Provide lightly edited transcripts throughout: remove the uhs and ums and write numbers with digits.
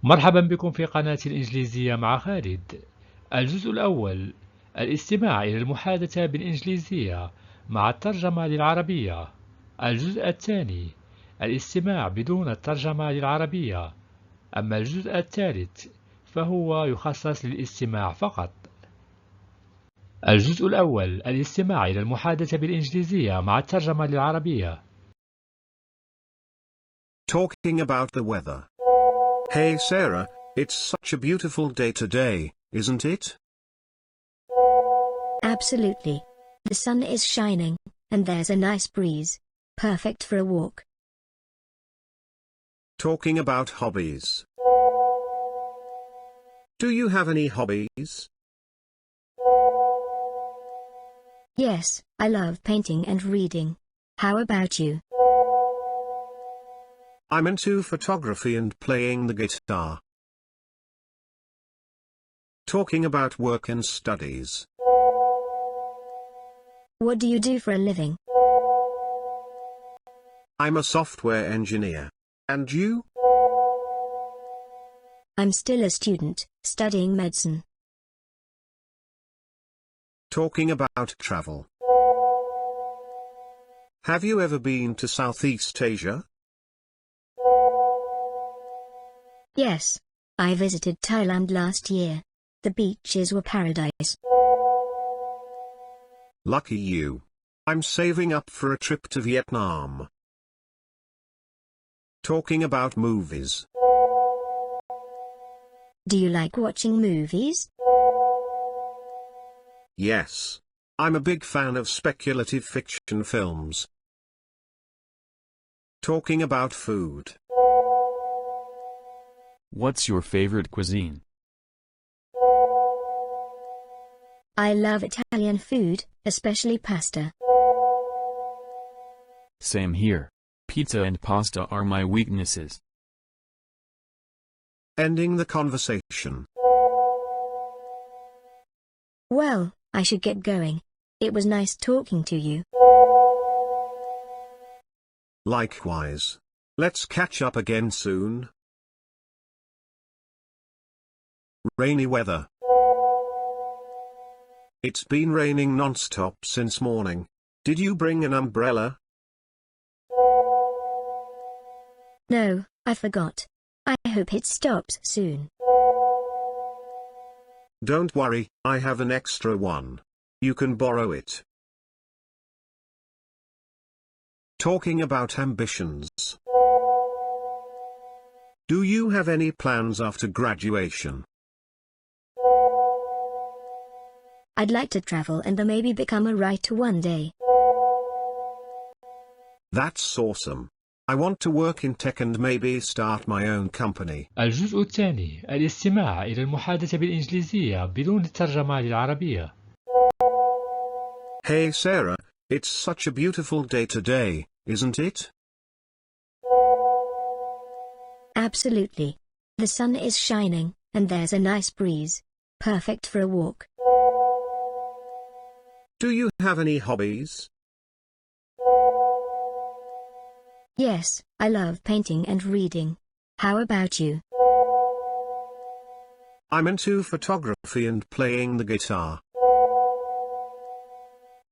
مرحبا بكم في قناة الإنجليزية مع خالد. الجزء الأول: الاستماع إلى المحادثة بالإنجليزية مع الترجمة للعربية. الجزء الثاني: الاستماع بدون الترجمة للعربية. أما الجزء الثالث فهو يخصص للاستماع فقط. الجزء الأول: الاستماع إلى المحادثة بالإنجليزية مع الترجمة للعربية. Talking about the weather. Hey Sarah, it's such a beautiful day today, isn't it? Absolutely. The sun is shining, and there's a nice breeze. Perfect for a walk. Talking about hobbies. Do you have any hobbies? Yes, I love painting and reading. How about you? I'm into photography and playing the guitar. Talking about work and studies. What do you do for a living? I'm a software engineer. And you? I'm still a student, studying medicine. Talking about travel. Have you ever been to Southeast Asia? Yes, I visited Thailand last year. The beaches were paradise. Lucky you. I'm saving up for a trip to Vietnam. Talking about movies. Do you like watching movies? Yes. I'm a big fan of speculative fiction films. Talking about food. What's your favorite cuisine? I love Italian food, especially pasta. Same here. Pizza and pasta are my weaknesses. Ending the conversation. Well, I should get going. It was nice talking to you. Likewise. Let's catch up again soon. Rainy weather. It's been raining non-stop since morning. Did you bring an umbrella? No, I forgot. I hope it stops soon. Don't worry, I have an extra one. You can borrow it. Talking about ambitions. Do you have any plans after graduation? I'd like to travel and then maybe become a writer one day. That's awesome. I want to work in tech and maybe start my own company. الجزء الثاني: الاستماع إلى المحادثة بالإنجليزية بدون الترجمة للعربية. Hey Sarah, it's such a beautiful day today, isn't it? Absolutely. The sun is shining, and there's a nice breeze. Perfect for a walk. Do you have any hobbies? Yes, I love painting and reading. How about you? I'm into photography and playing the guitar.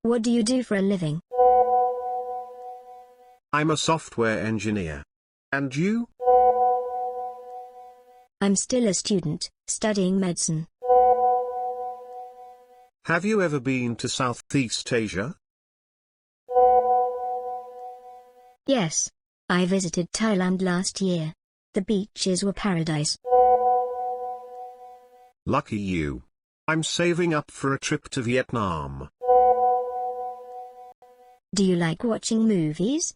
What do you do for a living? I'm a software engineer. And you? I'm still a student, studying medicine. Have you ever been to Southeast Asia? Yes, I visited Thailand last year. The beaches were paradise. Lucky you. I'm saving up for a trip to Vietnam. Do you like watching movies?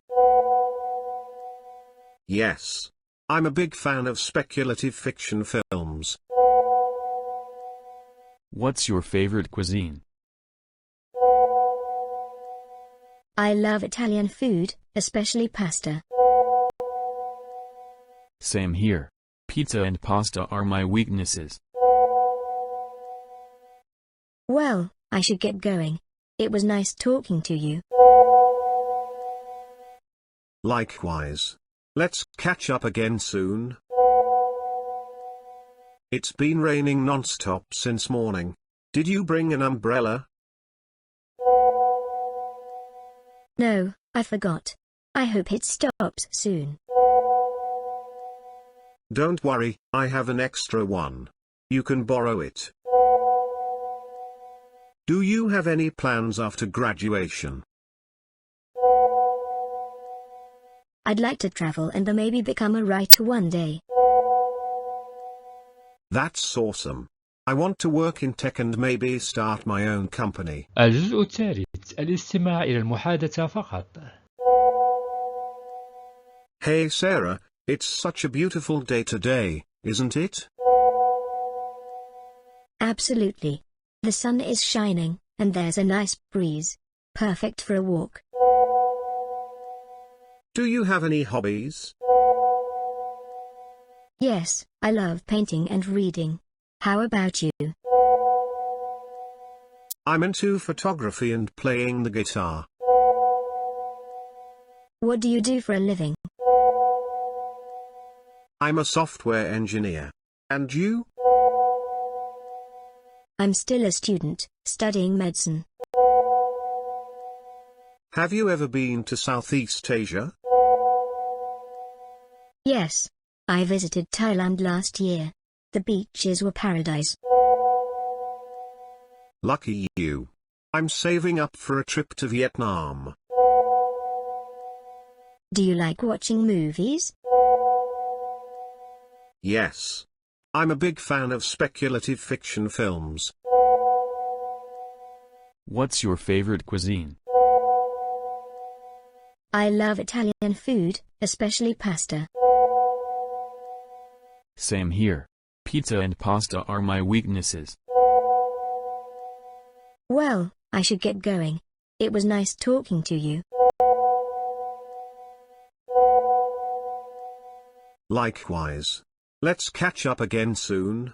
Yes. I'm a big fan of speculative fiction films. What's your favorite cuisine? I love Italian food, especially pasta. Same here. Pizza and pasta are my weaknesses. Well, I should get going. It was nice talking to you. Likewise. Let's catch up again soon. It's been raining non-stop since morning. Did you bring an umbrella? No, I forgot. I hope it stops soon. Don't worry, I have an extra one. You can borrow it. Do you have any plans after graduation? I'd like to travel and maybe become a writer one day. That's awesome. I want to work in tech and maybe start my own company. الجزء الثالث: الاستماع إلى المحادثة فقط. Hey Sarah, it's such a beautiful day today, isn't it? Absolutely. The sun is shining, and there's a nice breeze. Perfect for a walk. Do you have any hobbies? Yes, I love painting and reading. How about you? I'm into photography and playing the guitar. What do you do for a living? I'm a software engineer. And you? I'm still a student, studying medicine. Have you ever been to Southeast Asia? Yes. I visited Thailand last year. The beaches were paradise. Lucky you. I'm saving up for a trip to Vietnam. Do you like watching movies? Yes. I'm a big fan of speculative fiction films. What's your favorite cuisine? I love Italian food, especially pasta. Same here. Pizza and pasta are my weaknesses. Well, I should get going. It was nice talking to you. Likewise. Let's catch up again soon.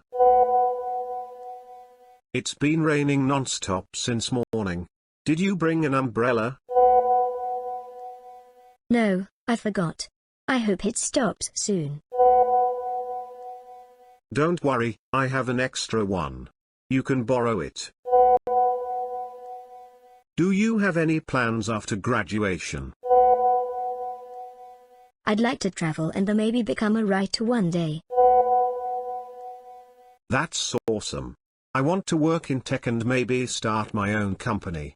It's been raining non-stop since morning. Did you bring an umbrella? No, I forgot. I hope it stops soon. Don't worry, I have an extra one. You can borrow it. Do you have any plans after graduation? I'd like to travel and maybe become a writer one day. That's awesome. I want to work in tech and maybe start my own company.